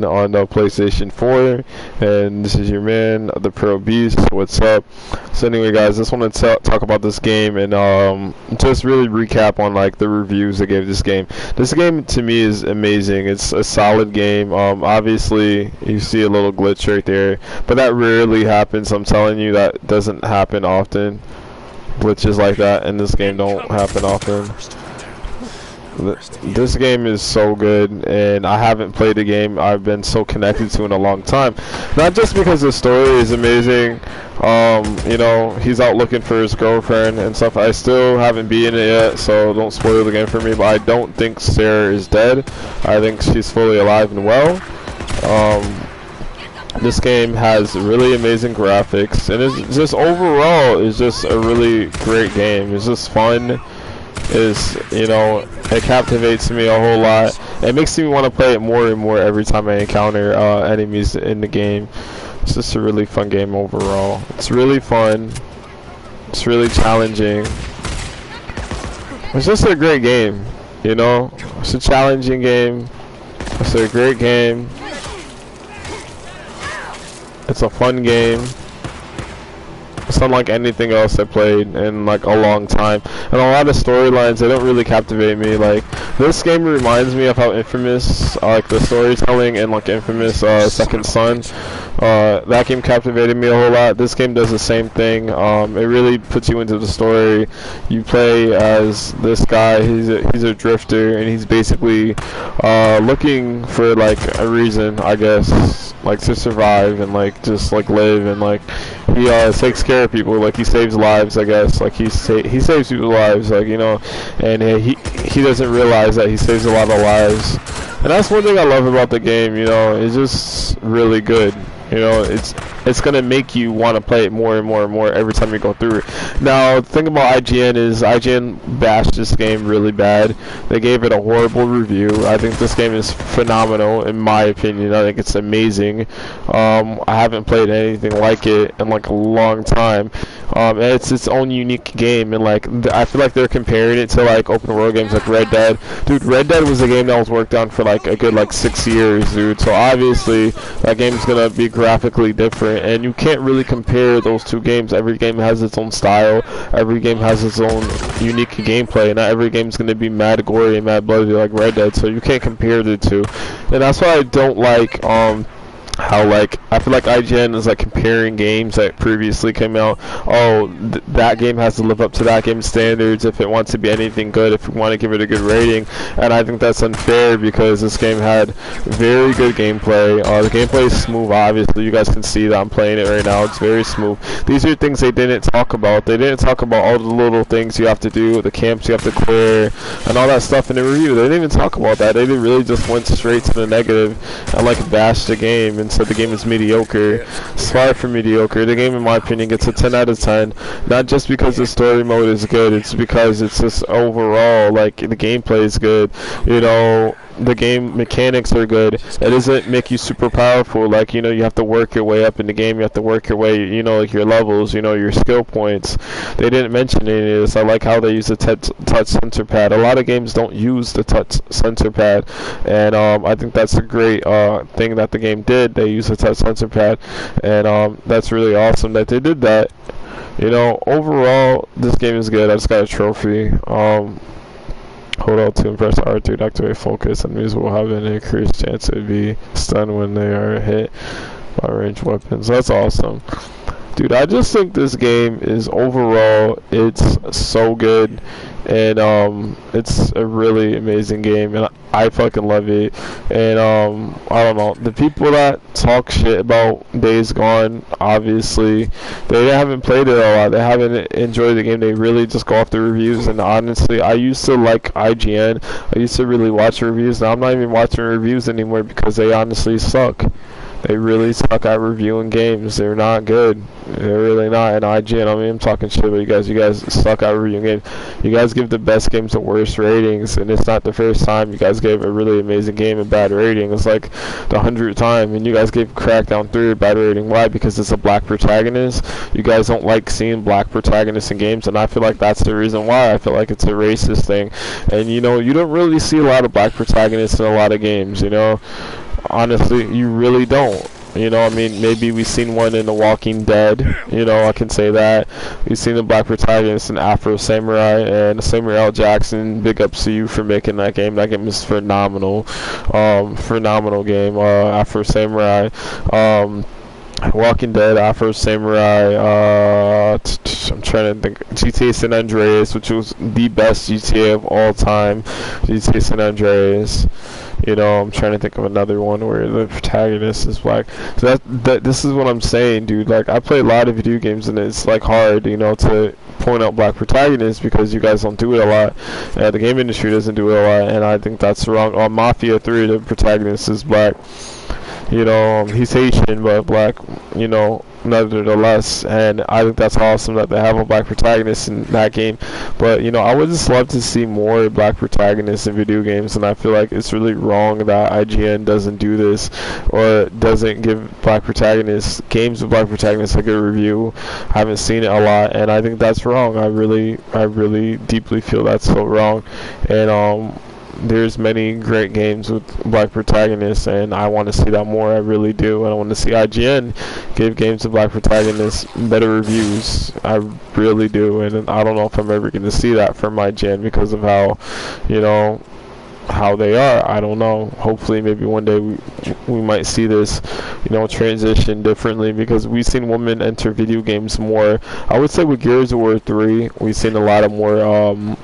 on the PlayStation 4, and this is your man, the Pro Beast. What's up? So anyway, guys, just want to talk about this game and just really recap on like the reviews I gave this game. This game to me is amazing. It's a solid game. Obviously, you see a little glitch right there, but that rarely happens. I'm telling you, that doesn't happen often. Glitches like that in this game don't happen often. This game is so good, and I haven't played a game I've been so connected to in a long time. Not just because the story is amazing, you know, he's out looking for his girlfriend and stuff. I still haven't beaten it yet, so don't spoil the game for me, but I don't think Sarah is dead. I think she's fully alive and well. This game has really amazing graphics, and it's just overall is just a really great game. It's just fun. You know, it captivates me a whole lot. It makes me want to play it more and more every time I encounter enemies in the game. It's just a really fun game overall. It's really fun. It's really challenging. It's just a great game, you know? It's a challenging game. It's a great game. It's a fun game. It's unlike anything else I played in like a long time, and a lot of storylines, they don't really captivate me. Like, this game reminds me of how Infamous, like the storytelling in like Infamous Second Son, that game captivated me a whole lot. This game does the same thing. It really puts you into the story. You play as this guy. He's a drifter, and he's basically looking for like a reason, I guess, like to survive and like just like live, and like he takes care of people. Like, he saves lives, I guess. Like, he saves people's lives, like, you know, and he doesn't realize that he saves a lot of lives. And that's one thing I love about the game, you know. It's just really good. You know, it's gonna make you want to play it more and more and more every time you go through it. Now, the thing about IGN is IGN bashed this game really bad. They gave it a horrible review. I think this game is phenomenal, in my opinion. I think it's amazing. I haven't played anything like it in like a long time. And it's its own unique game, and like I feel like they're comparing it to like open world games like Red Dead. Dude, Red Dead was a game that was worked on for like a good like 6 years, dude. So obviously that game's gonna be graphically different, and you can't really compare those two games. Every game has its own style. Every game has its own unique gameplay. Not every game's gonna be mad gory and mad bloody like Red Dead. So you can't compare the two, and that's why I don't like how like I feel like IGN is like comparing games that previously came out. Oh, that game has to live up to that game's standards if it wants to be anything good, if we want to give it a good rating. And I think that's unfair, because this game had very good gameplay. The gameplay is smooth. Obviously, you guys can see that I'm playing it right now. It's very smooth. These are things they didn't talk about. They didn't talk about all the little things you have to do, the camps you have to clear, and all that stuff in the review. They didn't even talk about that. They really just went straight to the negative and like bashed the game and said the game is mediocre. It's far from mediocre. The game, in my opinion, gets a 10 out of 10. Not just because the story mode is good, it's because it's just overall, like, the gameplay is good. You know, the game mechanics are good. It doesn't make you super powerful. Like, you know, you have to work your way up in the game. You have to work your way, you know, like your levels, you know, your skill points. They didn't mention any of this. I like how they use the touch sensor pad. A lot of games don't use the touch sensor pad, and I think that's a great thing that the game did. They use the touch sensor pad, and that's really awesome that they did that. You know, overall, this game is good. I just got a trophy. Hold out to impress R3 to activate focus. Enemies will have an increased chance to be stunned when they are hit by ranged weapons. That's awesome. Dude, I just think this game is overall, it's so good, and it's a really amazing game, and I fucking love it. And I don't know, the people that talk shit about Days Gone, obviously they haven't played it a lot. They haven't enjoyed the game. They really just go off the reviews. And honestly, I used to like IGN. I used to really watch reviews. Now I'm not even watching reviews anymore, because they honestly suck. They really suck at reviewing games. They're not good. They're really not. And IGN, I mean, I'm talking shit, but you guys suck at reviewing games. You guys give the best games the worst ratings, and it's not the first time you guys gave a really amazing game a bad rating. It's like the 100th time, and you guys gave Crackdown 3 a bad rating. Why? Because it's a black protagonist. You guys don't like seeing black protagonists in games, and I feel like that's the reason why. I feel like it's a racist thing. And, you know, you don't really see a lot of black protagonists in a lot of games, you know. Honestly, you really don't. You know, I mean, maybe we've seen one in The Walking Dead. You know, I can say that. We've seen the black protagonist in Afro Samurai, and Samuel L. Jackson, big ups to you for making that game. That game is phenomenal. Phenomenal game, Afro Samurai. Walking Dead, Afro Samurai, I'm trying to think, GTA San Andreas, which was the best GTA of all time, GTA San Andreas. You know, I'm trying to think of another one where the protagonist is black. So this is what I'm saying, dude. Like, I play a lot of video games, and it's like hard, you know, to point out black protagonists because you guys don't do it a lot. The game industry doesn't do it a lot, and I think that's wrong. On Mafia 3, the protagonist is black. You know, he's Haitian but black, you know, nevertheless, and I think that's awesome that they have a black protagonist in that game. But, you know, I would just love to see more black protagonists in video games, and I feel like it's really wrong that IGN doesn't do this or doesn't give black protagonists, games with black protagonists, a good review. I haven't seen it a lot, and I think that's wrong. I really deeply feel that's so wrong. And there's many great games with black protagonists, and I want to see that more. I really do. And I want to see IGN give games with black protagonists better reviews. I really do. And I don't know if I'm ever going to see that from IGN because of how, you know, how they are. I don't know. Hopefully maybe one day we might see this, you know, transition differently, because we've seen women enter video games more. I would say with Gears of War 3 we've seen a lot of more,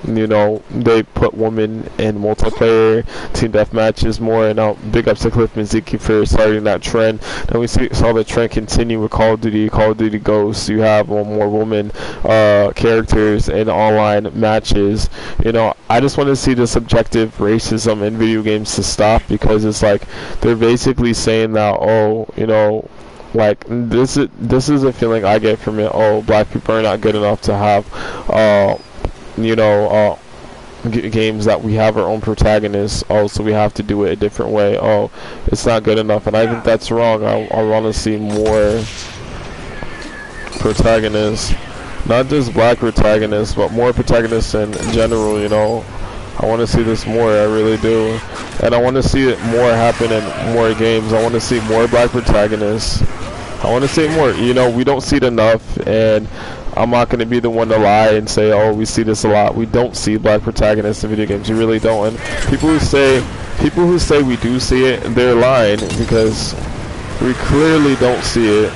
you know, they put women in multiplayer team death matches more, and big ups to Cliff Miziki for starting that trend. And we saw the trend continue with Call of Duty Ghosts. You have more women characters in online matches. You know, I just want to see the subjective racism in video games to stop, because it's like they're basically saying that, oh, you know, like this is a feeling I get from it. Oh, black people are not good enough to have you know, games that we have our own protagonists. Oh, so we have to do it a different way. Oh, it's not good enough, and I think that's wrong. I want to see more protagonists, not just black protagonists, but more protagonists in general, you know. I want to see this more, I really do. And I want to see it more happen in more games. I want to see more black protagonists. I want to see more. You know, we don't see it enough, and I'm not going to be the one to lie and say, oh, we see this a lot. We don't see black protagonists in video games. You really don't. And people who say we do see it, they're lying, because we clearly don't see it.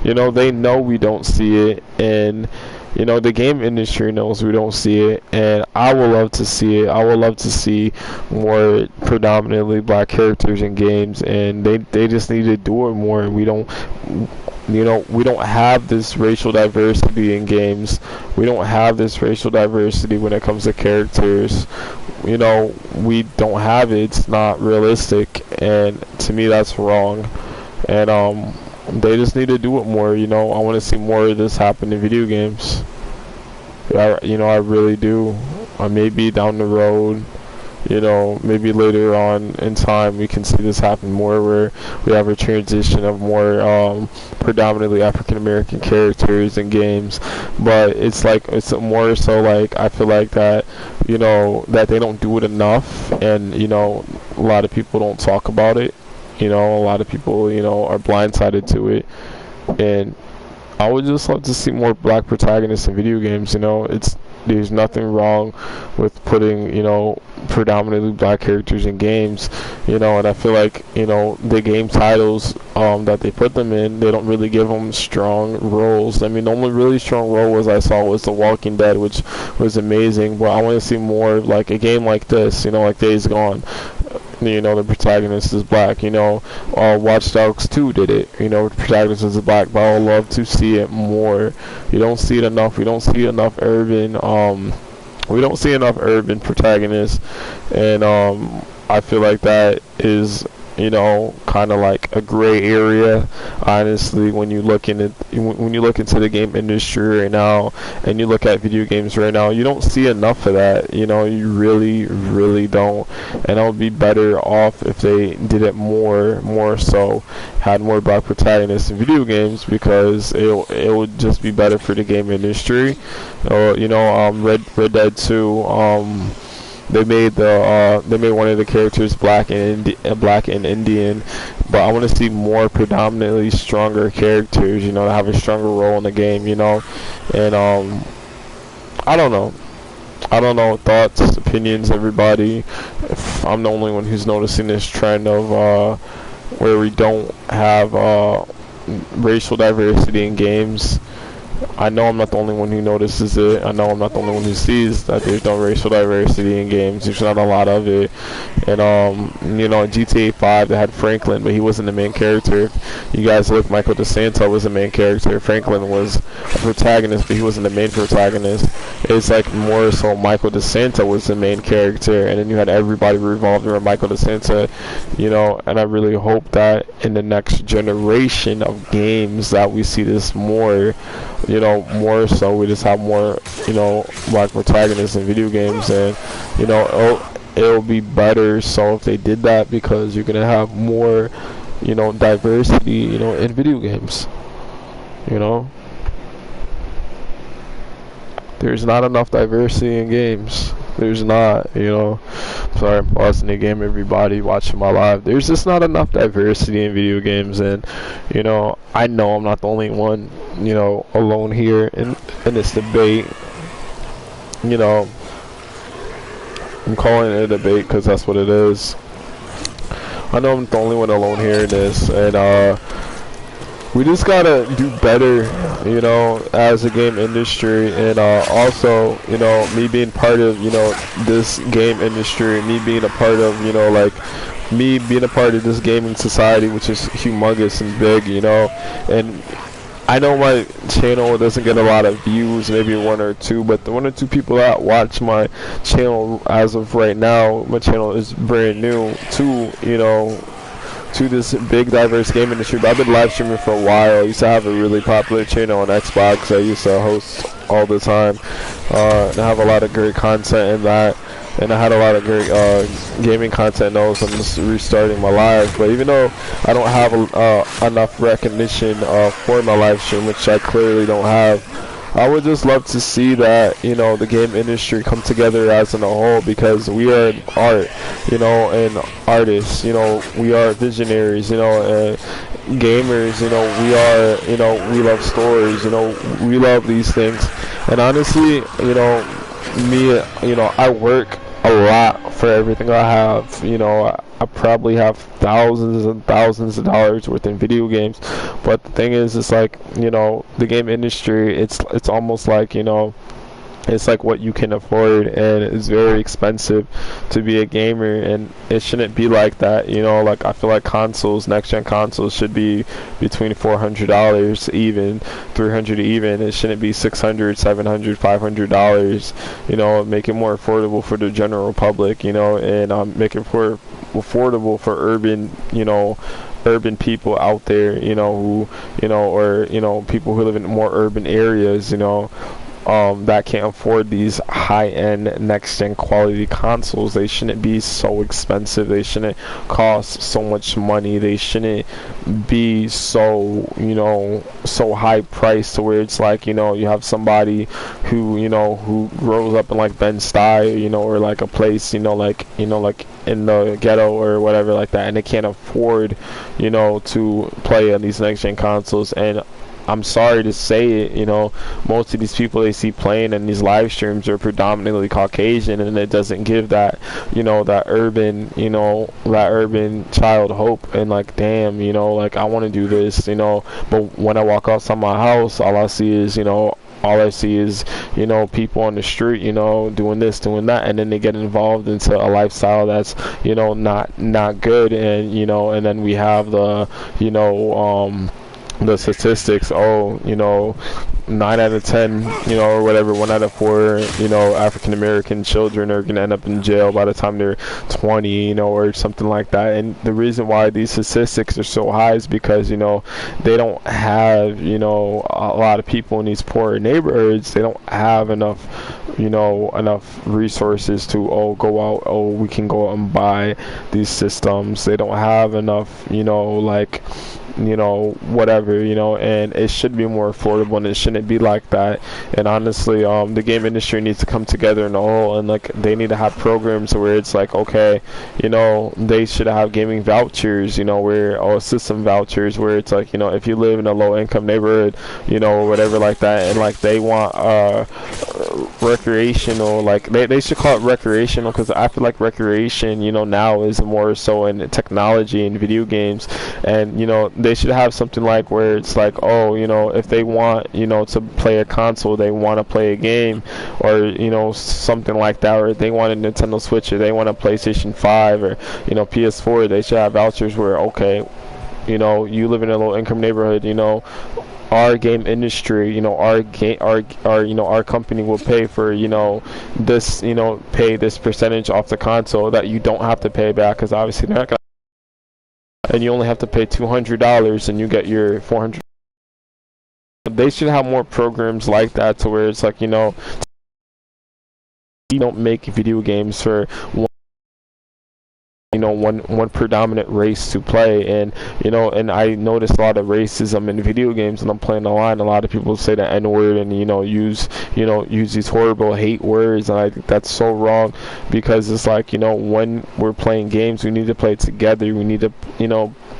You know, they know we don't see it, and you know, the game industry knows we don't see it, and I would love to see it. I would love to see more predominantly black characters in games, and they just need to do it more. We don't, you know, we don't have this racial diversity in games. We don't have this racial diversity when it comes to characters. You know, we don't have it. It's not realistic, and to me that's wrong. And they just need to do it more. You know, I want to see more of this happen in video games. You know, I really do. Maybe down the road, you know, maybe later on in time, we can see this happen more, where we have a transition of more predominantly African American characters in games. But it's like, it's more so like, I feel like that, you know, that they don't do it enough, and you know, a lot of people don't talk about it. You know, a lot of people, you know, are blindsided to it, and I would just love to see more black protagonists in video games. You know, there's nothing wrong with putting, you know, predominantly black characters in games. You know, and I feel like, you know, the game titles that they put them in, they don't really give them strong roles. I mean, the only really strong role I saw was The Walking Dead, which was amazing. But I want to see more like a game like this. You know, like Days Gone. You know, the protagonist is black. You know, Watch Dogs 2 did it. You know, the protagonist is black. But I would love to see it more. You don't see it enough. We don't see enough urban. We don't see enough urban protagonists, and I feel like that is, you know, kind of like a gray area, honestly, when you look into the game industry right now, and you look at video games right now. You don't see enough of that. You know, you really don't. And it would be better off if they did it more so, had more black protagonists in video games, because it would just be better for the game industry. You know, Red Dead 2, they made one of the characters black and Indian, but I want to see more predominantly stronger characters, you know, that have a stronger role in the game, you know, and I don't know. I don't know, thoughts, opinions, everybody. If I'm the only one who's noticing this trend of where we don't have racial diversity in games. I know I'm not the only one who notices it. I know I'm not the only one who sees that there's no racial diversity in games. There's not a lot of it. And, you know, in GTA 5, they had Franklin, but he wasn't the main character. You guys look, Michael DeSanto was the main character. Franklin was a protagonist, but he wasn't the main protagonist. It's like more so Michael DeSanto was the main character, and then you had everybody revolved around Michael DeSanto, you know, and I really hope that in the next generation of games that we see this more, you know, more so we just have more, you know, black protagonists in video games, and, you know, it'll be better so if they did that, because you're gonna have more, you know, diversity, you know, in video games, you know. There's not enough diversity in games. There's not, you know. Sorry, I'm pausing the game, everybody watching my live. There's just not enough diversity in video games, and, you know, I know I'm not the only one, you know, alone here in this debate. You know, I'm calling it a debate because that's what it is. I know I'm the only one alone here in this, and we just gotta do better, you know, as a game industry, and also, you know, me being part of, you know, this game industry, me being a part of, you know, like, me being a part of this gaming society, which is humongous and big, you know, and I know my channel doesn't get a lot of views, maybe one or two, but the one or two people that watch my channel as of right now, my channel is brand new to, you know, to this big diverse game industry. But I've been live streaming for a while. I used to have a really popular channel on Xbox. I used to host all the time, and I have a lot of great content in that, and I had a lot of great gaming content. Now so I'm just restarting my live, but even though I don't have enough recognition for my live stream, which I clearly don't have, I would just love to see that, you know, the game industry come together as in a whole, because we are art, you know, and artists, you know, we are visionaries, you know, and gamers, you know, we are, you know, we love stories, you know, we love these things. And honestly, you know, me, you know, I work a lot for everything I have, you know. I probably have thousands and thousands of dollars worth in video games, but the thing is, it's like, you know, the game industry, it's almost like, you know, it's like what you can afford, and it's very expensive to be a gamer, and it shouldn't be like that, you know. Like, I feel like consoles, next gen consoles, should be between $400 even, $300 even. It shouldn't be $600, $700, $500, you know. Make it more affordable for the general public, you know, and make it affordable for urban, you know, urban people out there, you know, who, you know, or, you know, people who live in more urban areas, you know, that can't afford these high-end next-gen quality consoles. They shouldn't be so expensive. They shouldn't cost so much money. They shouldn't be so, you know, so high priced to where it's like, you know, you have somebody who, you know, who grows up in like Bed-Stuy, you know, or like a place, you know, like in the ghetto or whatever like that, and they can't afford, you know, to play on these next-gen consoles. And I'm sorry to say it, you know, most of these people they see playing in these live streams are predominantly Caucasian, and it doesn't give that, you know, that urban, you know, that urban child hope, and like, damn, you know, like, I want to do this, you know, but when I walk outside my house, all I see is, you know, you know, people on the street, you know, doing this, doing that, and then they get involved into a lifestyle that's, you know, not good, and, you know, and then we have the, you know, the statistics, oh, you know, 9 out of 10, you know, or whatever, 1 out of 4, you know, African American children are gonna end up in jail by the time they're 20, you know, or something like that. And the reason why these statistics are so high is because, you know, they don't have, you know, a lot of people in these poorer neighborhoods. They don't have enough, you know, enough resources to, oh, go out, oh, we can go out and buy these systems. They don't have enough, you know, like, whatever, and it should be more affordable, and it shouldn't be like that. And honestly, the game industry needs to come together in a whole, and like they need to have programs where it's like, okay, they should have gaming vouchers, or system vouchers where it's like, if you live in a low income neighborhood, or whatever like that, and like they want recreational, like they should call it recreational, because I feel like recreation, now is more so in technology and video games. And they should have something like where it's like, oh, if they want to play a console, they want to play a game, or something like that, or they want a Nintendo Switch, or they want a PlayStation 5, or PS4, they should have vouchers where, okay, you live in a low income neighborhood, our game industry, our company will pay for, this, pay this percentage off the console that you don't have to pay back, because obviously they're not gonna, and you only have to pay $200 and you get your 400. They should have more programs like that, to where it's like, you don't make video games for one predominant race to play. And and I noticed a lot of racism in video games, and I'm playing online. A lot of people say the N-word, and use these horrible hate words, and I think that's so wrong, because it's like, when we're playing games, we need to play together. We need to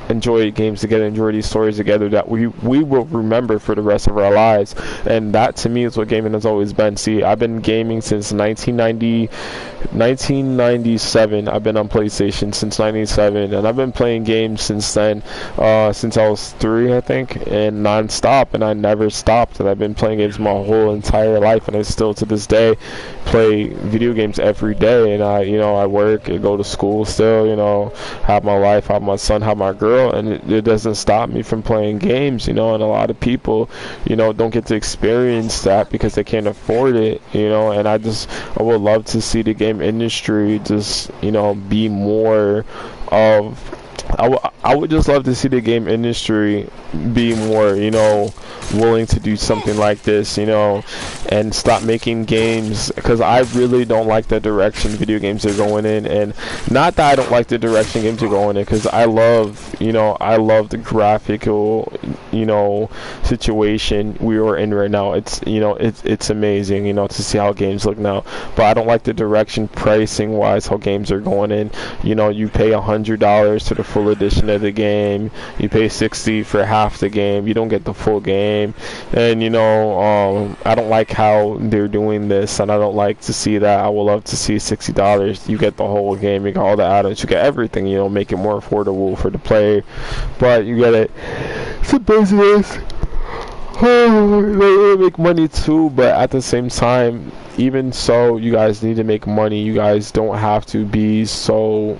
enjoy games together, enjoy these stories together that we will remember for the rest of our lives. And that, to me, is what gaming has always been. See, I've been gaming since 1997. I've been on PlayStation since 97, and I've been playing games since then, since I was 3, I think, and non-stop, and I never stopped. And I've been playing games my whole entire life, and I still to this day play video games every day. And I work and go to school still, have my life, have my son, have my girl, and it doesn't stop me from playing games, and a lot of people, don't get to experience that because they can't afford it, and I would love to see the game industry just, be more of, I would just love to see the game industry be more, willing to do something like this, and stop making games, because I really don't like the direction video games are going in. And not that I don't like the direction games are going in, because I love the graphical, situation we are in right now. It's, it's amazing, to see how games look now. But I don't like the direction pricing wise how games are going in. You pay $100 to the full edition of the game, you pay $60 for half the game, you don't get the full game. And I don't like how they're doing this, and I don't like to see that. I would love to see $60, you get the whole game, you get all the add-ons, you get everything, make it more affordable for the player. But you get it, it's a business. They make money too, but at the same time, even so, you guys need to make money. You guys don't have to be so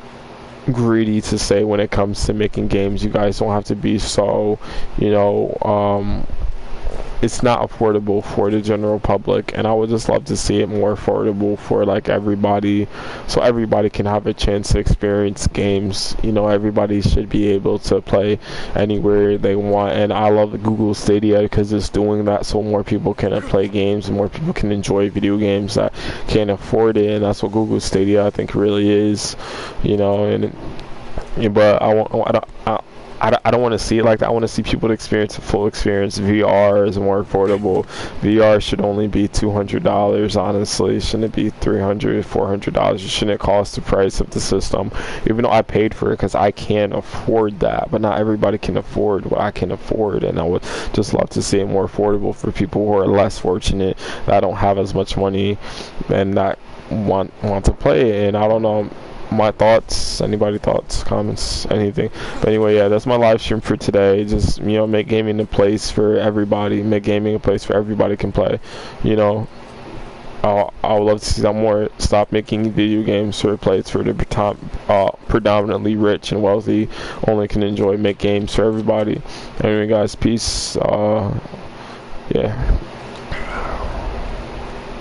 greedy to say when it comes to making games. You guys don't have to be so, it's not affordable for the general public, and I would just love to see it more affordable for like everybody, so everybody can have a chance to experience games. Everybody should be able to play anywhere they want. And I love the Google Stadia, because it's doing that, so more people can play games, and more people can enjoy video games that can't afford it. And that's what Google Stadia, I think, really is, and but I don't want to see it like that. I want to see people experience a full experience. VR is more affordable. VR should only be $200, honestly. It shouldn't be $300, $400. It shouldn't cost the price of the system, even though I paid for it, because I can't afford that. But not everybody can afford what I can afford, and I would just love to see it more affordable for people who are less fortunate, that don't have as much money, and that want to play it. And I don't know, my thoughts, thoughts, comments, anything. But anyway, yeah, that's my live stream for today. Just make gaming a place for everybody, make gaming a place where everybody can play. I would love to see some more stop making video games for a place for the predominantly rich and wealthy only can enjoy. Make games for everybody. Anyway guys, peace. Yeah.